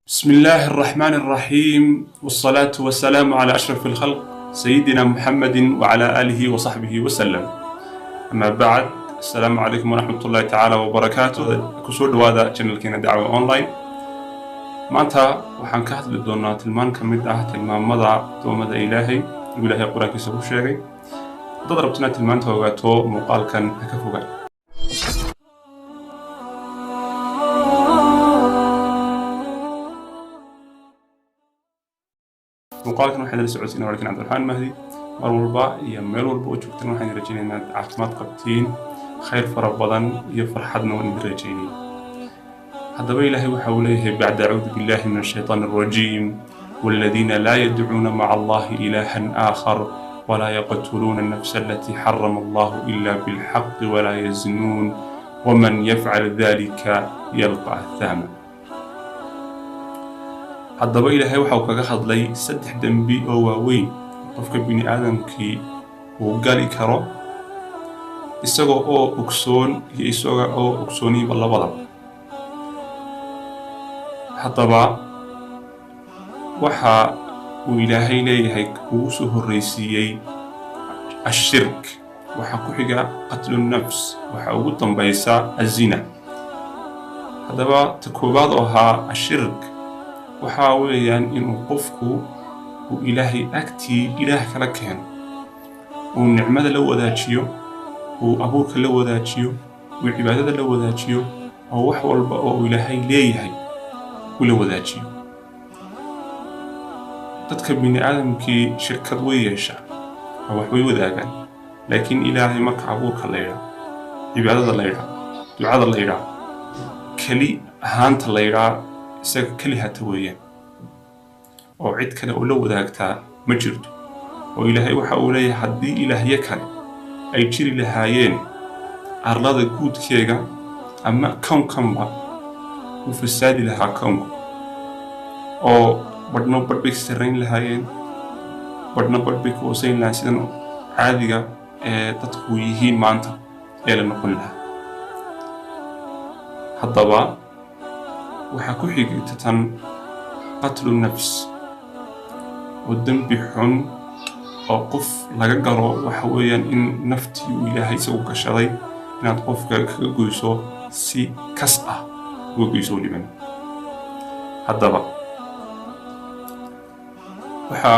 بسم الله الرحمن الرحيم والصلاة والسلام على أشرف الخلق سيدنا محمد وعلى آله وصحبه وسلم. أما بعد، السلام عليكم ورحمة الله تعالى وبركاته. كسود هذا channel كنا دعوة أونلاين. معناتها وحن كهت للدونات المان كمدة تلمان مضى ومدى إلهي وإلهي قرآن كسبوا شيء. ضربتنا تلمان توقعته مقال كان هكفوقا. مقالكم waxay la socodsiin wararkan Cabdiraxmaan Mahdi mar walba iyo meel walba oo joogtaan waxaan rajaynaynaa inaad caafimaad qabtiin khayr fara badan iyo farxadna waan idin rajaynay haddaba ilaahay waxa uu leeyahay bacda a'uudu billahi minash shaytaanir rajiim والذين لا يدعون مع الله إلها آخر ولا يقتلون النفس التي حرم الله إلا بالحق ولا يزنون ومن يفعل ذلك يلقى أثاما. haddaba ilaahay waxa uu kaga hadlay saddex dambi oo waaweyn qofka bini aadamkii uu gali karo isagoo oo ogsoon iyo isagoo oo ogsooniba labada. haddaba waxa uu ilaahay leeyahay ugu soo horreysiiyey ashirk, waxa ku xiga qatlu nafs, waxa ugu dambaysa azina. haddaba ta koobaad oo ahaa ashirk waxa weeyaan inuu qofku uu ilaahay agtii ilaah kala keeno, uu nicmada la wadaajiyo, uu abuurka la wadaajiyo, uu cibaadada la wadaajiyo, oo wax walba oo ilaahay leeyahay uu la wadaajiyo. dadka bini aadamkii shirkad way yeeshaan oo wax way wadaagaan, laakiin ilaahay marka abuurka la yidhaa, cibaadada la yidhaa, ducada la yidhaa, keli ahaanta la yidhaa isaga keli hata weeyaan oo cid kale oo la wadaagtaa ma jirto. oo ilaahay waxa uu leeyahay haddii ilaahyo kale ay jiri lahaayeen arlada guudkeega ama kownkanba u fasaadi lahaa kownka, oo badhna badhbay sarrayn lahaayeen, badhna badhbay ku hoosayn lahaa sidan caadiga ee dadku yihiin maanta ee la noqon lahaa. haddaba waxaa ku xigta tan qatlu nafs oo dembi xun oo qof laga galo. waxa weeyaan in naftii uu ilaahay isagu gashaday inaad qofka kaga goyso si kas ah uga goyso weliban. haddaba waxa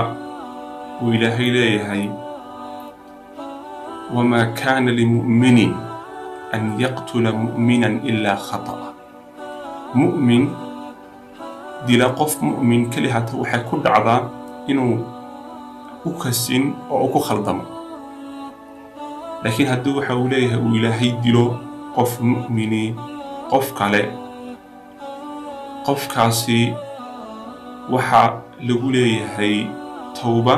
uu ilaahay leeyahay wamaa kaana limu'minin an yaqtula mu'minan ilaa khata'a. mu'min dila qof mu'min keli hata waxay ku dhacdaa inuu u kasin oo ku khaldamo, laakiin haddii waxa uu leeyahay uu ilaahay dilo qof mu'mini qof kale, qofkaasi waxa lagu leeyahay tawba.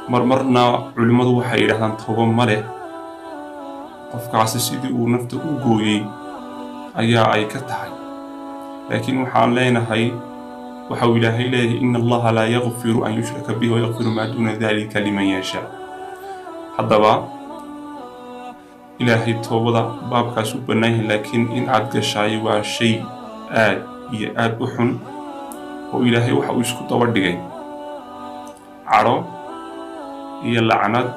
marmarna culimmadu waxay yidhahdaan tawba ma leh, qofkaasi sidii uu nafta u gooyey ayaa ay ka tahay. laakiin waxaan leenahay waxa uu ilaahay leeyahay in allaha laa yaghfiru an yushraka bihi wa yaghfiru maa duuna dhalika liman yashaa. haddaba ilaahay toobada baabkaas u bannaan yahay, laakiin in aad gashaay waa shay aad iyo aad u xun oo ilaahay waxa uu isku daba dhigay cadho iyo lacnad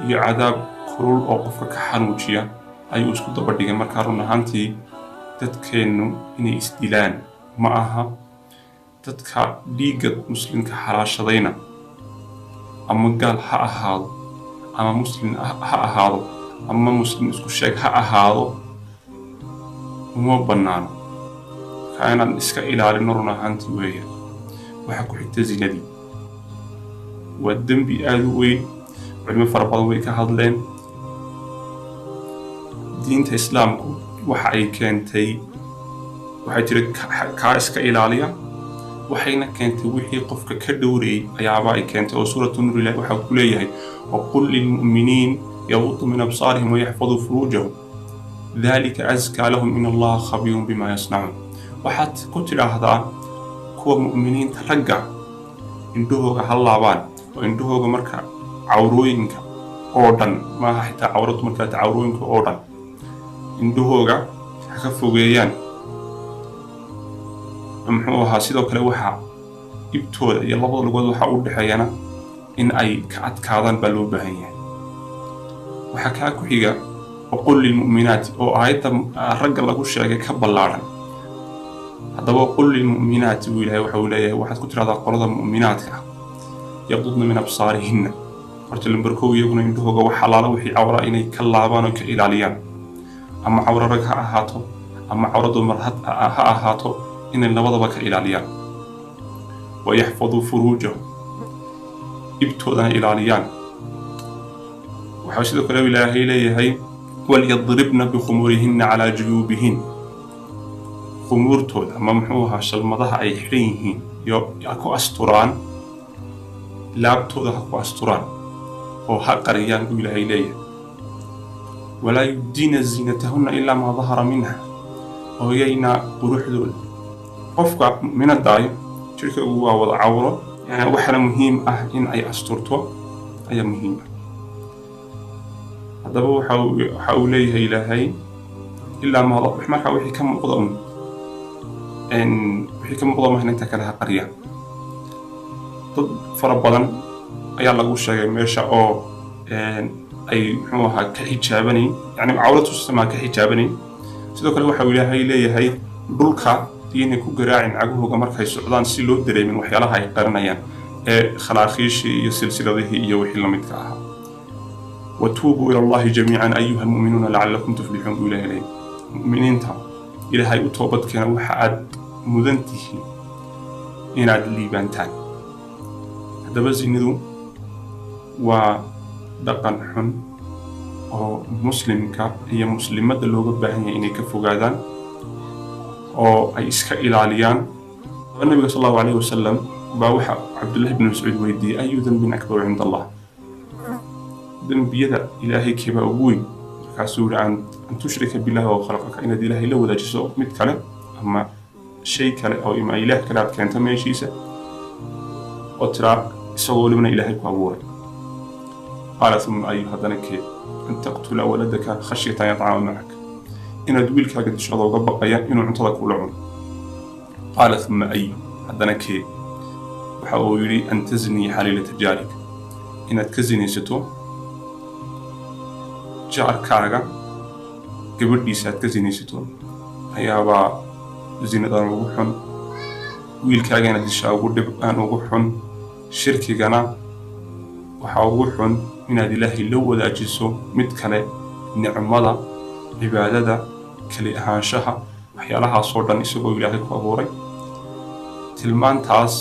iyo cadaab kulul oo qofka ka xanuujiya ayuu isku daba dhigay. markaa run ahaantii dadkeennu inay isdilaan ma aha. dadka dhiigga muslimka xalaashadayna ama gaal ha ahaado ama muslim ha ahaado ama muslim isku sheeg ha ahaado uma bannaano. markaa inaan iska ilaalino run ahaantii weeyaan. waxaa ku xigta zinadii, waa dembi aad u weyn, culimo fara badan way ka hadleen. diinta islaamku waxa ay keentay waxaa jira kaa iska ilaaliya, waxayna keentay wixii qofka ka dhowrayay ayaaba ay keentay. oo suuratu nuur ilaahi waxa ku leeyahay waqul lilmu'miniin yaghuddu min absaarihim wayaxfaduu furuujahum dhalika azkaa lahum in allaha khabiirun bimaa yasnacuun. waxaad ku tidhaahdaa kuwa mu'miniinta ragga indhahooga ha laabaan, oo indhahooga marka cawrooyinka oo dhan maaha xitaa cawradu markaa cawrooyinka oo dhan indhahooga ha ka fogeeyaan muxuu ahaa sidoo kale waxa ibtooda iyo labada lugood waxa u dhaxeeyana in ay ka adkaadaan baa loo baahan yahay. waxaa kaa ku xiga وقل للمؤمنات أو آيات الرجل لقول شيء كبلارا هذا وقل للمؤمنات وإلهي وحوليه واحد كتر هذا قرض المؤمنات يغضضن من أبصارهن قلت لهم بركوا يكون عنده جو حلال وحي عورة إني كلابان وكإلاليان أما عورة رجها أهاته أما عورة مرهت أهاته إن النبض كإلاليان ويحفظوا فروجه ابتدأ إلاليان وحاشد كلام إلهي ليه وليضربن بخمورهن على جيوبهن خمور تود أما محوها شلمضها أي حرينهن يأكو أستران لاب تودها أكو أستران وها قريان إلهي ليه ولا يبدين زينتهن إلا ما ظهر منها وهينا بروح دول قفك من الدايم شركة هو وضع عورة يعني وحنا مهم إن أي أسترتو أي مهمة هذا هو حوليه إلهي إلا ما ضبح ما حوي كم قضاء إن حكم قضاء ما هنتا كلها قرية ضد فربنا أي الله وش ماشى أو أي حوها كحجابني يعني عورة السماء كحجابني سيدو كله حوليه إلهي دولكا ديني كجراع عجوه جمر في السودان سيلو دري من وحيالها يقرنيان خلاخيش يسلسلة ذي يوحي لمتكاها وتوبوا إلى الله جميعا أيها المؤمنون لعلكم تفلحون إلى إليه مؤمنين تا إلى هاي أتوبت كان وحاد مذنته إن عاد لي بانتان هذا بس إنه ودقن حن أو مسلم كا هي مسلمة اللغة بهني إني كفوجادان أو أيسك إلى عليان النبي صلى الله عليه وسلم باوح عبد الله بن مسعود ويدي أي ذنب أكبر عند الله ذنبيدا إلهي كيبا أبوي كاسور أن تشرك بالله وخلقك إن دي إلهي لو ذا جزء متكلم أما شيء كله أو إما إله كلا كانت ما يشيسه وترى سوول من إلهي كأبوي قال ثم أيها ذنك أن تقتل ولدك خشية أن يطعم معك إن دويلك قد شاء الله بقيا إنه عنتظك ولعون قال ثم أي ذنك وحاولي أن تزني حليلة جارك إن تكزني ستو جاركaaga gabadhiisa aad ka sinaysato ayaaba zinadan ugu xun wiilkaagana dishaa ugu dhib aan ugu xun shirkigana waxa ugu xun inaad ilaahay la wadaajiso mid kale nicmada cibaadada kali ahaanshaha waxyaalahaas oo dhan isagoo ilaahay ku abuuray tilmaantaas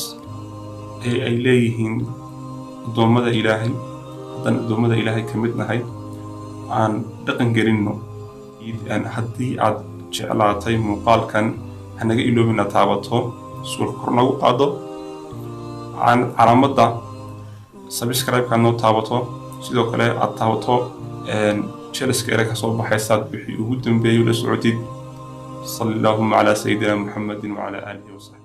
ay leeyihiin adoomada ilaahay haddana adoomada ilaahay ka mid nahay aan dhaqan gelino haddii aad jeclaatay muuqaalkan hanaga iloobina taabato suul kor nagu qaado aan calaamadda subscribe-ka noo taabato sidoo kale aad taabato jeliska ere ka soo baxaysaad wixii ugu dambeeyay la socotid sallallahu ala sayyidina muhammadin wa ala alihi wa sahbihi